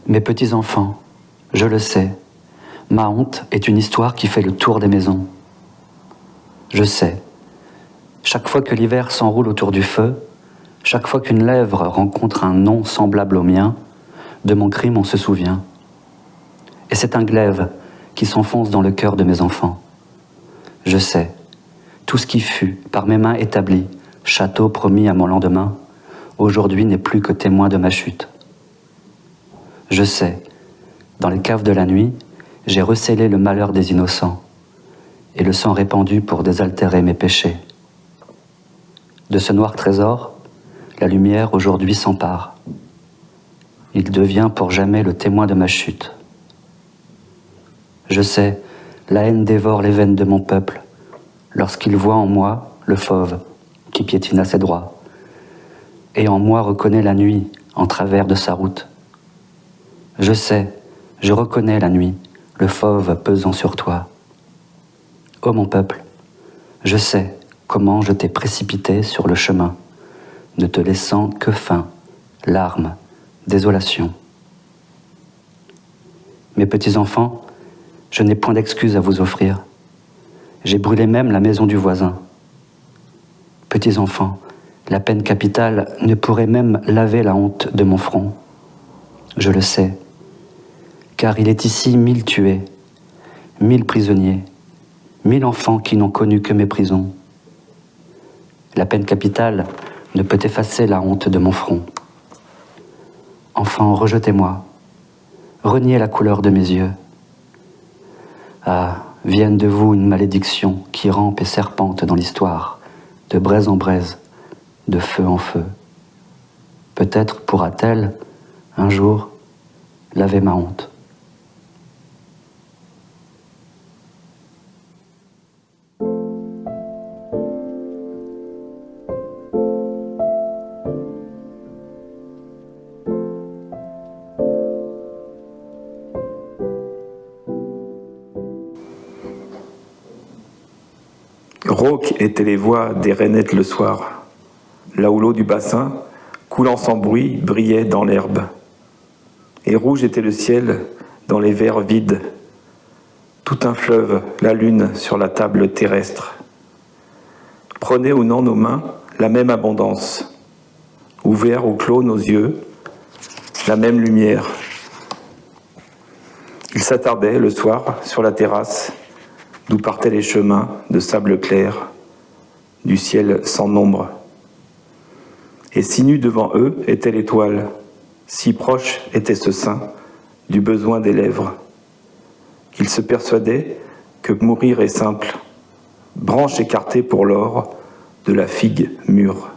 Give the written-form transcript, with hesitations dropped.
Mes petits-enfants, je le sais, ma honte est une histoire qui fait le tour des maisons. Je sais, chaque fois que l'hiver s'enroule autour du feu, chaque fois qu'une lèvre rencontre un nom semblable au mien, de mon crime on se souvient. Et c'est un glaive qui s'enfonce dans le cœur de mes enfants. Je sais, tout ce qui fut, par mes mains établi, château promis à mon lendemain, aujourd'hui n'est plus que témoin de ma chute. Je sais, dans les caves de la nuit, j'ai recélé le malheur des innocents, et le sang répandu pour désaltérer mes péchés. De ce noir trésor, la lumière aujourd'hui s'empare. Il devient pour jamais le témoin de ma chute. Je sais, la haine dévore les veines de mon peuple, lorsqu'il voit en moi le fauve qui piétine à ses droits, et en moi reconnaît la nuit en travers de sa route. Je sais, je reconnais la nuit, le fauve pesant sur toi. Ô mon peuple, je sais comment je t'ai précipité sur le chemin, ne te laissant que faim, larmes, désolation. Mes petits-enfants, je n'ai point d'excuses à vous offrir. J'ai brûlé même la maison du voisin. Petits-enfants, la peine capitale ne pourrait même laver la honte de mon front. Je le sais, car il est ici 1000 tués, 1000 prisonniers, 1000 enfants qui n'ont connu que mes prisons. La peine capitale ne peut effacer la honte de mon front. Enfants, rejetez-moi, reniez la couleur de mes yeux. Ah, vienne de vous une malédiction qui rampe et serpente dans l'histoire, de braise en braise, de feu en feu. Peut-être pourra-t-elle, un jour, laver ma honte. Rauques étaient les voix des rainettes le soir, là où l'eau du bassin, coulant sans bruit, brillait dans l'herbe. Et rouge était le ciel dans les verres vides, tout un fleuve, la lune sur la table terrestre. Prenaient ou non nos mains la même abondance, ouverts ou clos nos yeux, la même lumière. Ils s'attardaient le soir sur la terrasse, d'où partaient les chemins de sable clair, du ciel sans nombre. Et si nu devant eux était l'étoile, si proche était ce sein du besoin des lèvres, qu'ils se persuadaient que mourir est simple, branche écartée pour l'or de la figue mûre.